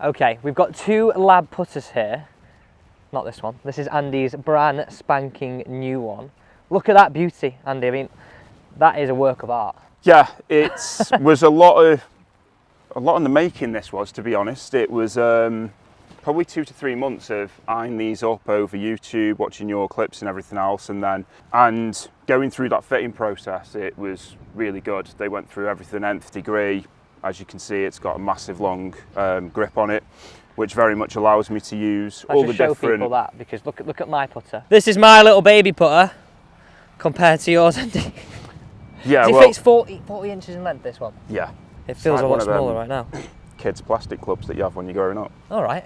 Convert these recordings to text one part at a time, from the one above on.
Okay, we've got two l.a.b putters here. Not this one. This is Andy's brand spanking new one. Look at that beauty, Andy. I mean, that is a work of art. Yeah, it was a lot in the making. This was, to be honest. It was probably 2 to 3 months of eyeing these up over YouTube, watching your clips and everything else, and going through that fitting process. It was really good. They went through everything nth degree. As you can see, it's got a massive long grip on it, which very much allows me to use all the different... show people that, because look at my putter. This is my little baby putter compared to yours, Andy. Yeah, It fits 40 inches in length, this one. Yeah. It feels a lot smaller right now. Kids' plastic clubs that you have when you're growing up. All right.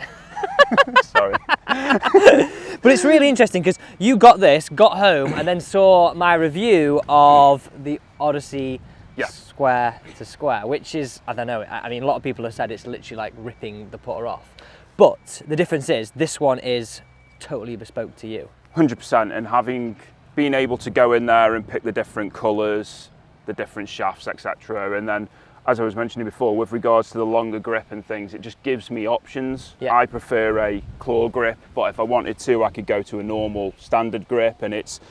Sorry. But it's really interesting because you got this, got home, and then saw my review of the Odyssey square to square, which is, I don't know, I mean, a lot of people have said it's literally like ripping the putter off. But the difference is this one is totally bespoke to you. 100%, and being able to go in there and pick the different colours, the different shafts, etc. And then, as I was mentioning before, with regards to the longer grip and things, it just gives me options. Yeah. I prefer a claw grip, but if I wanted to, I could go to a normal standard grip, and it's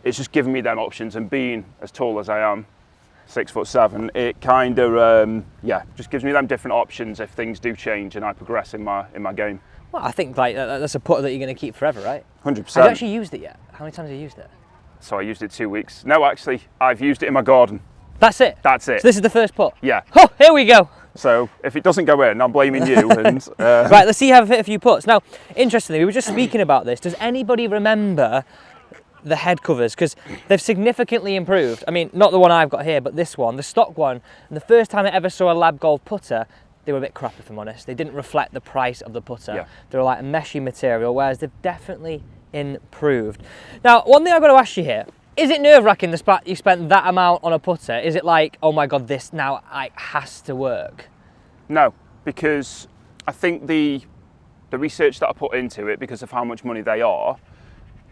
just giving me them options. And being as tall as I am, 6'7", it kind of just gives me them different options if things do change and I progress in my game. Well, I think like that's a putter that you're going to keep forever, right? 100%. Have you actually used it yet? How many times have you used it? So I used it 2 weeks. No, actually, I've used it in my garden. That's it? That's it. So this is the first putt? Yeah. Oh, here we go. So if it doesn't go in, I'm blaming you. And, Right, let's see how I've hit a few putts. Now, interestingly, we were just speaking about this. Does anybody remember the head covers? Because they've significantly improved. I mean, not the one I've got here, but this one, the stock one. And the first time I ever saw a l.a.b gold putter, they were a bit crap, if I'm honest. They didn't reflect the price of the putter. Yeah. They were like a meshy material, whereas they've definitely improved. Now, one thing I've got to ask you here, is it nerve-wracking the spot you spent that amount on a putter? Is it like, oh my God, this now has to work? No, because I think the research that I put into it, because of how much money they are,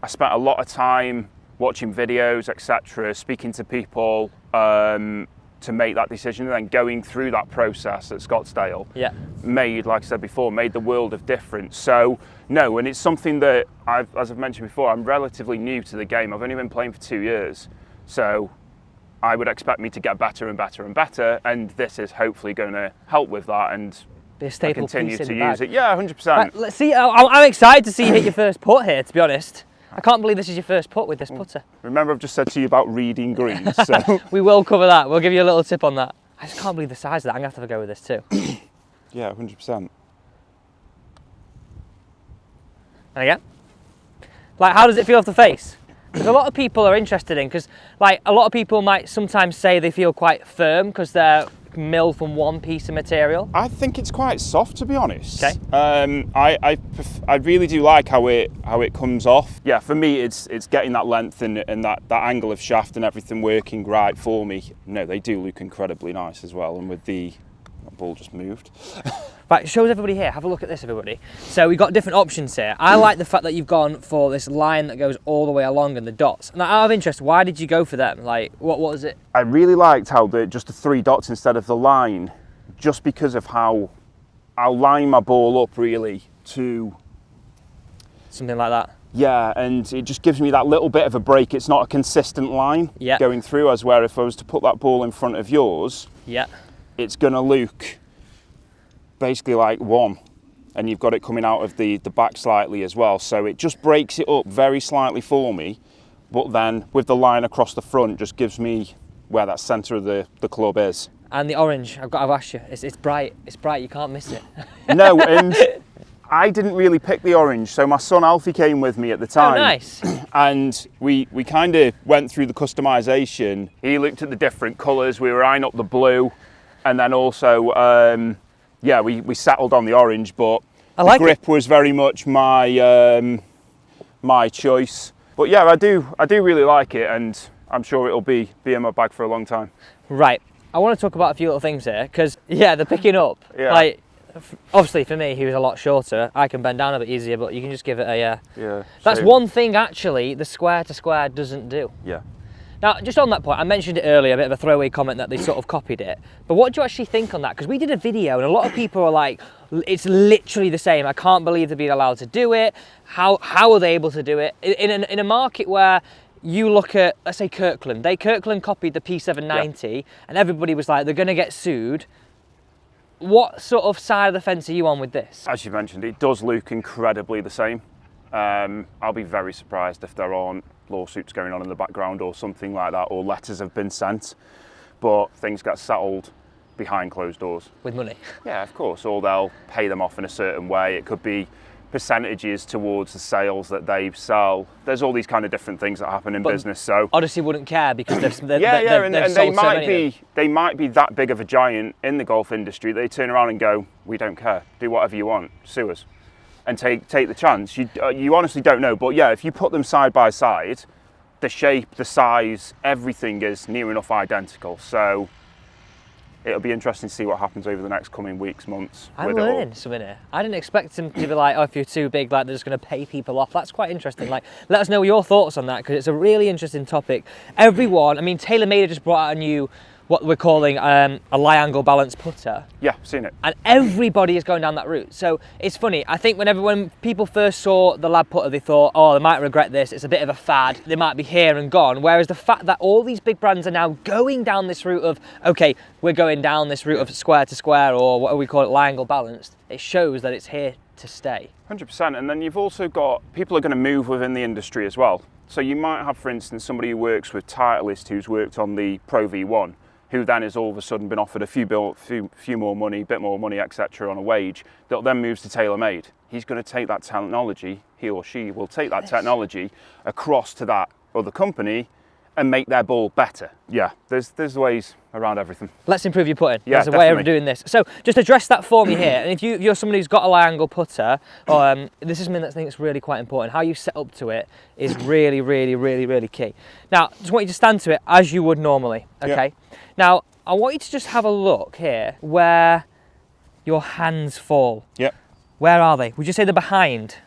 I spent a lot of time watching videos, etc., speaking to people to make that decision, and then going through that process at Scottsdale. Yeah. Made, like I said before, made the world of difference. So no, and it's something that as I've mentioned before, I'm relatively new to the game. I've only been playing for 2 years, so I would expect me to get better and better and better, and this is hopefully going to help with that and be a staple continue piece to in the use bag. it. Yeah, 100%. Right, let's see. I'm excited to see you hit your first putt here, to be honest. I can't believe this is your first putt with this putter. Remember, I've just said to you about reading greens, so... We will cover that. We'll give you a little tip on that. I just can't believe the size of that. I'm going to have to go with this too. Yeah, 100%. And again. Like, how does it feel off the face? Because a lot of people are interested in, because like a lot of people might sometimes say they feel quite firm because they're milled from one piece of material. I think it's quite soft, to be honest. Okay. I really do like how it comes off. Yeah, for me it's getting that length and that angle of shaft and everything working right for me. No, they do look incredibly nice as well, and with the ball just moved. Right, shows everybody here. Have a look at this, everybody. So we've got different options here. I like the fact that you've gone for this line that goes all the way along and the dots. Now, out of interest, why did you go for them? Like, what was it? I really liked how just the 3 dots instead of the line, just because of how I'll line my ball up really to... Something like that? Yeah, and it just gives me that little bit of a break. It's not a consistent line going through, as where if I was to put that ball in front of yours, it's going to look basically like one, and you've got it coming out of the back slightly as well, so it just breaks it up very slightly for me, but then with the line across the front just gives me where that centre of the club is. And the orange, I've got to ask you, it's bright, you can't miss it. No, and I didn't really pick the orange, so my son Alfie came with me at the time. Oh, nice. And we kind of went through the customisation. He looked at the different colours, we were eyeing up the blue, and then also we settled on the orange, but the grip was very much my my choice. But yeah, I do really like it, and I'm sure it'll be in my bag for a long time. Right, I want to talk about a few little things here, because the picking up, like obviously for me he was a lot shorter. I can bend down a bit easier, but you can just give it a that's one thing actually the square to square doesn't do. Yeah. Now, just on that point, I mentioned it earlier, a bit of a throwaway comment that they sort of copied it. But what do you actually think on that? Because we did a video and a lot of people are like, it's literally the same. I can't believe they're being allowed to do it. How are they able to do it? In a market where you look at, let's say Kirkland. Kirkland copied the P790 and everybody was like, they're going to get sued. What sort of side of the fence are you on with this? As you mentioned, it does look incredibly the same. I'll be very surprised if there aren't lawsuits going on in the background or something like that, or letters have been sent, but things get settled behind closed doors. With money? Yeah, of course, or they'll pay them off in a certain way. It could be percentages towards the sales that they sell. There's all these kind of different things that happen in business. So Odyssey wouldn't care because they've and they sold so many they might be that big of a giant in the golf industry. They turn around and go, "We don't care. Do whatever you want. Sue us." And take the chance. You honestly don't know, but yeah, if you put them side by side, the shape, the size, everything is near enough identical. So it'll be interesting to see what happens over the next coming weeks, months. I'm learning something here. I didn't expect them to be like, oh, if you're too big, like they're just going to pay people off. That's quite interesting. Like, let us know your thoughts on that because it's a really interesting topic. Everyone, I mean, TaylorMade just brought out a new, what we're calling a lie angle balance putter. Yeah, seen it. And everybody is going down that route. So it's funny. I think when people first saw the l.a.b putter, they thought, oh, they might regret this. It's a bit of a fad. They might be here and gone. Whereas the fact that all these big brands are now going down this route of, okay, we're going down this route of square to square, or what we call it, lie angle balanced, it shows that it's here to stay. 100%. And then you've also got, people are going to move within the industry as well. So you might have, for instance, somebody who works with Titleist who's worked on the Pro V1, who then has all of a sudden been offered a few more money, bit more money, etc. on a wage, that then moves to TaylorMade. He's going to take that technology, he or she will take that technology across to that other company and make their ball better. Yeah, there's ways around everything. Let's improve your putting. Yeah, there's a way of doing this. So just address that for me here. And if you're somebody who's got a lie angle putter, this is something that I think is really quite important. How you set up to it is really, really, really, really key. Now, just want you to stand to it as you would normally, okay? Yeah. Now, I want you to just have a look here where your hands fall. Yep. Where are they? Would you say they're behind?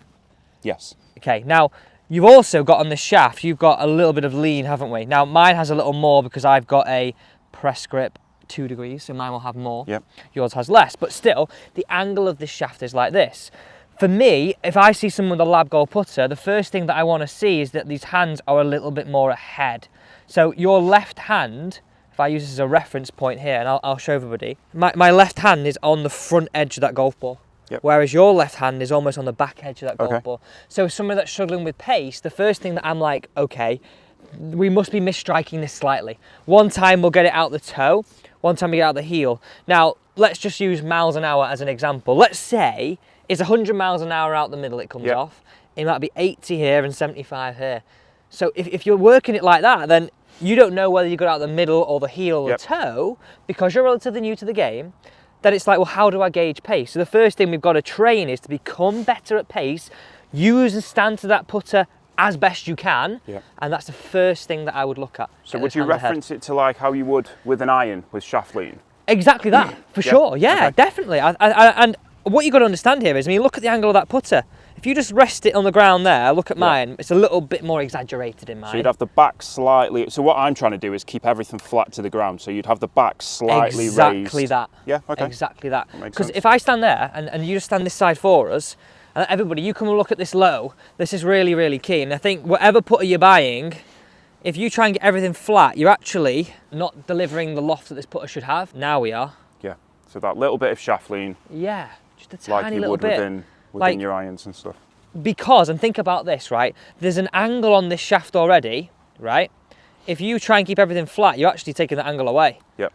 Yes. Okay, now, you've also got on the shaft, you've got a little bit of lean, haven't we? Now, mine has a little more because I've got a press grip 2 degrees, so mine will have more. Yep. Yours has less, but still, the angle of this shaft is like this. For me, if I see someone with a l.a.b gold putter, the first thing that I want to see is that these hands are a little bit more ahead. So your left hand, if I use this as a reference point here, and I'll show everybody, my left hand is on the front edge of that golf ball. Yep. Whereas your left hand is almost on the back edge of that golf ball. So somebody that's struggling with pace, the first thing that I'm like, okay, we must be misstriking this slightly. One time we'll get it out the toe, one time we get it out the heel. Now, let's just use miles an hour as an example. Let's say it's 100 miles an hour out the middle it comes off. It might be 80 here and 75 here. So if you're working it like that, then you don't know whether you got out the middle or the heel or the toe, because you're relatively new to the game. Then it's like, well, how do I gauge pace? So the first thing we've got to train is to become better at pace, use and stand to that putter as best you can, and that's the first thing that I would look at. So would you reference it to like how you would with an iron with shaft lean? Exactly that, for sure, definitely. And what you've got to understand here is, I mean, look at the angle of that putter. If you just rest it on the ground there, look at mine, it's a little bit more exaggerated in mine. So you'd have the back slightly, so what I'm trying to do is keep everything flat to the ground, so you'd have the back slightly raised. Exactly that. Yeah, okay. Exactly that. Because if I stand there, and you just stand this side for us, and everybody, you come and look at this low, this is really, really key. And I think whatever putter you're buying, if you try and get everything flat, you're actually not delivering the loft that this putter should have. Now we are. Yeah, so that little bit of shaft lean. Yeah, just a tiny little bit. Like you would within your irons and stuff. Because, and think about this, right? There's an angle on this shaft already, right? If you try and keep everything flat, you're actually taking the angle away. Yep.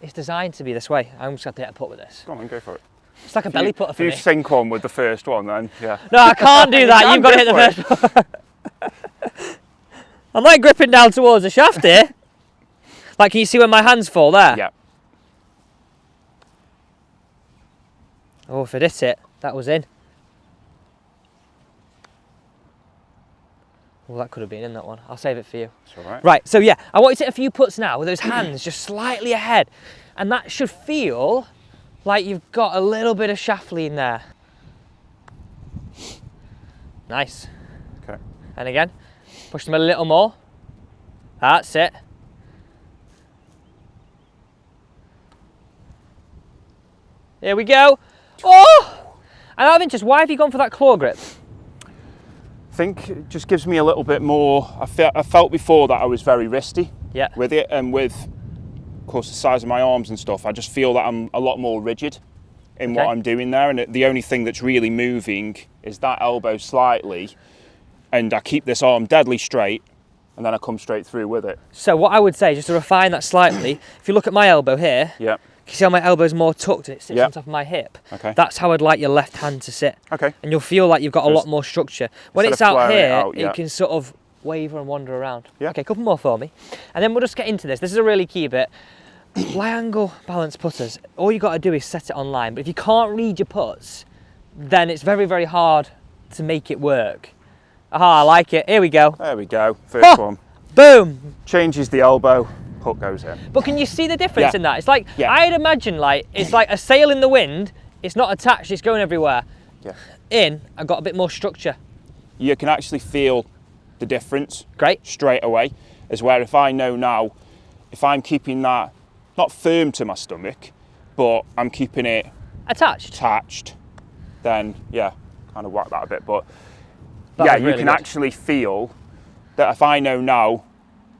It's designed to be this way. I'm just going to hit a putt with this. Go on, go for it. It's like a belly putter for me. If you sink on with the first one, then, yeah. No, I can't do that. You've got to hit the first one. I'm like gripping down towards the shaft here. Like, can you see where my hands fall there? Yeah. Oh, if it hit it, that was in. Well, that could have been in that one. I'll save it for you. It's all right. Right, so yeah, I want you to hit a few putts now with those hands just slightly ahead. And that should feel like you've got a little bit of shaft lean there. Nice. Okay. And again, push them a little more. That's it. Here we go. Oh! And out of interest, why have you gone for that claw grip? I think it just gives me a little bit more. I felt before that I was very wristy with it, and with, of course, the size of my arms and stuff, I just feel that I'm a lot more rigid in what I'm doing there, and the only thing that's really moving is that elbow slightly, and I keep this arm deadly straight, and then I come straight through with it. So what I would say, just to refine that slightly, if you look at my elbow here, you see how my elbow's more tucked and it sits on top of my hip? Okay. That's how I'd like your left hand to sit. Okay. And you'll feel like you've got a lot more structure. When it's out here, it can sort of waver and wander around. Yeah. Okay, a couple more for me. And then we'll just get into this. This is a really key bit. Lie-angle balance putters, all you got to do is set it online. But if you can't read your putts, then it's very, very hard to make it work. Aha, I like it. Here we go. There we go. First one. Boom. Changes the elbow. Putt goes in. But can you see the difference in that? It's like, I'd imagine like, it's like a sail in the wind, it's not attached, it's going everywhere. Yeah. In, I've got a bit more structure. You can actually feel the difference straight away, as where if I know now, if I'm keeping that, not firm to my stomach, but I'm keeping it attached, then kind of whack that a bit. But you can actually feel that if I know now,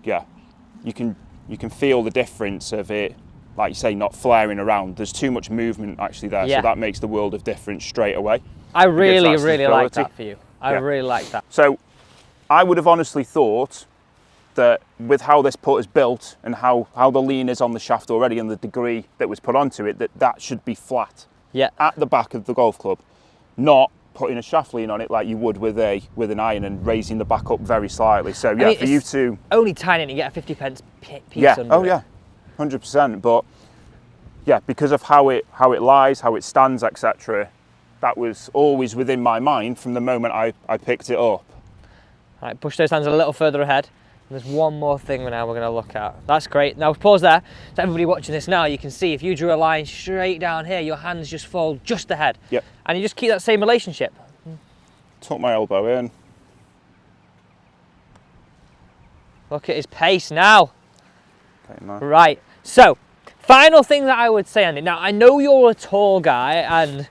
you can feel the difference of it, like you say, not flaring around. There's too much movement actually there, so that makes the world of difference straight away. I really like that for you. I really like that. So I would have honestly thought that with how this putt is built and how the lean is on the shaft already and the degree that was put onto it, that should be flat at the back of the golf club, not putting a shaft lean on it like you would with an iron and raising the back up very slightly. So I mean, for you to only tiny, and you get a 50 pence piece under it. 100%. But because of how it lies, how it stands, etc., that was always within my mind from the moment I picked it up. All right, push those hands a little further ahead. There's one more thing now we're going to look at. That's great. Now pause there. So everybody watching this now, you can see if you drew a line straight down here, your hands just fall just ahead. Yep. And you just keep that same relationship. Tuck my elbow in. Look at his pace now. Okay, nice. Right. So, final thing that I would say, Andy. Now, I know you're a tall guy and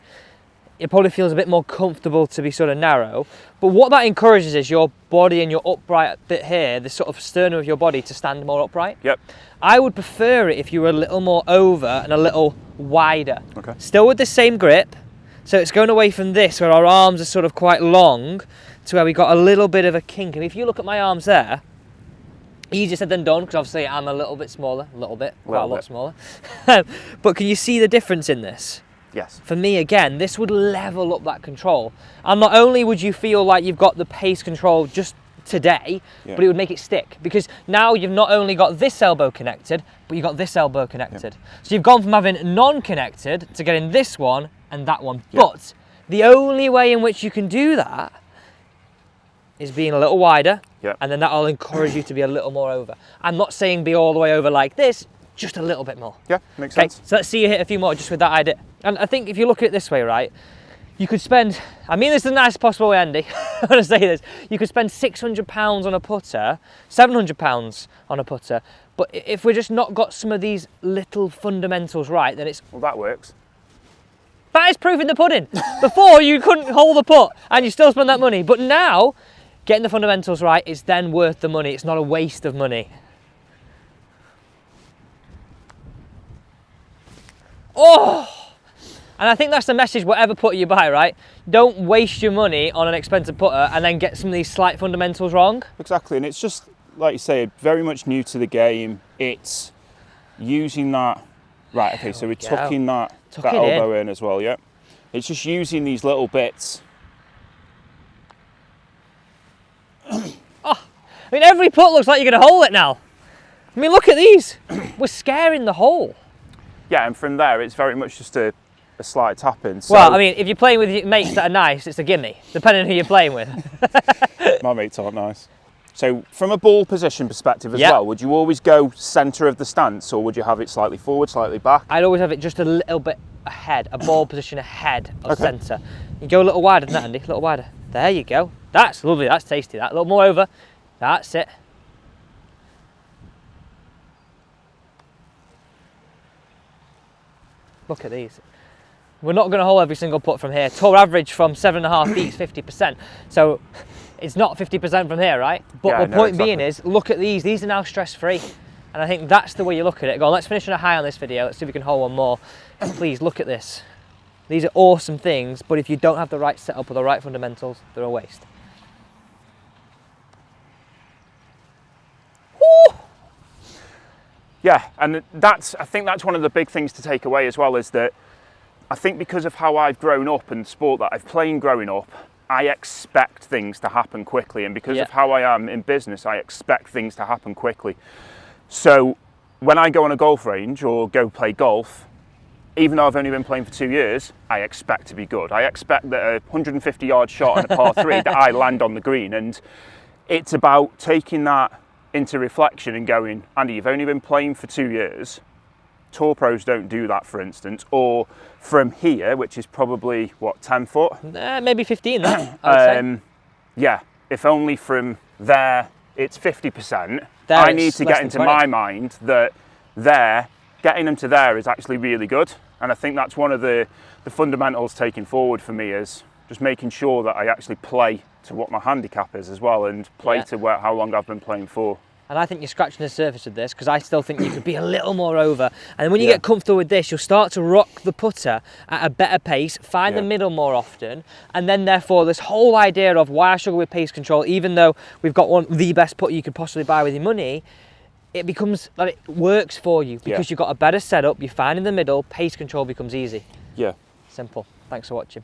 it probably feels a bit more comfortable to be sort of narrow, but what that encourages is your body and your upright bit here, the sort of sternum of your body, to stand more upright. Yep. I would prefer it if you were a little more over and a little wider. Okay. Still with the same grip, so it's going away from this where our arms are sort of quite long to where we got a little bit of a kink. And if you look at my arms there, easier said than done, because obviously I'm a little bit smaller, quite a lot smaller. But can you see the difference in this? Yes. For me, again, this would level up that control. And not only would you feel like you've got the pace control just today, but it would make it stick. Because now you've not only got this elbow connected, but you've got this elbow connected. So you've gone from having non-connected to getting this one and that one. But the only way in which you can do that is being a little wider, and then that'll encourage you to be a little more over. I'm not saying be all the way over like this, just a little bit more. Yeah, makes sense. So let's see you hit a few more just with that idea. And I think if you look at it this way, right, you could spend, I mean this is the nicest possible way, Andy, I'm going to say this, you could spend £600 on a putter, £700 on a putter, but if we're just not got some of these little fundamentals right, then it's... Well, that works. That is proof in the pudding. Before, you couldn't hold the putt and you still spend that money, but now, getting the fundamentals right is then worth the money. It's not a waste of money. Oh! And I think that's the message, whatever putter you buy, right? Don't waste your money on an expensive putter and then get some of these slight fundamentals wrong. Exactly, and it's just, like you say, very much new to the game. It's using that, right, okay, so we're tucking that elbow in as well, It's just using these little bits. Oh, I mean, every putt looks like you're going to hole it now. I mean, look at these. We're scaring the hole. Yeah, and from there, it's very much just a slight tap in. So well, I mean, if you're playing with your mates that are nice, it's a gimme, depending on who you're playing with. My mates aren't nice. So from a ball position perspective as well, would you always go centre of the stance, or would you have it slightly forward, slightly back? I'd always have it just a little bit ahead, a ball position ahead of centre. You go a little wider than that, Andy, a little wider. There you go. That's lovely, that's tasty, that. A little more over. That's it. Look at these. We're not going to hole every single putt from here. Tour average from 7.5 feet is 50%. So it's not 50% from here, right? But Yeah, the point being is, look at these. These are now stress-free. And I think that's the way you look at it. Go on, let's finish on a high on this video. Let's see if we can hold one more. Please look at this. These are awesome things, but if you don't have the right setup or the right fundamentals, they're a waste. Woo! Yeah, and I think that's one of the big things to take away as well, is that I think because of how I've grown up and sport that I've played growing up, I expect things to happen quickly. And because of how I am in business, I expect things to happen quickly. So when I go on a golf range or go play golf, even though I've only been playing for 2 years, I expect to be good. I expect that a 150-yard shot on a par 3 that I land on the green. And it's about taking that into reflection and going, Andy, you've only been playing for 2 years. Tour pros don't do that, for instance. Or from here, which is probably, what, 10 foot? Maybe 15, that, I would say. Yeah, if only from there it's 50%. I need to get into my mind that getting them to there is actually really good. And I think that's one of the fundamentals taking forward for me, is just making sure that I actually play to what my handicap is as well, and play to how long I've been playing for. And I think you're scratching the surface of this, because I still think you could be a little more over. And when you get comfortable with this, you'll start to rock the putter at a better pace, find the middle more often, and then therefore this whole idea of why I struggle with pace control, even though we've got the best putter you could possibly buy with your money, it becomes like it works for you because you've got a better setup, you're fine in the middle, pace control becomes easy. Yeah. Simple. Thanks for watching.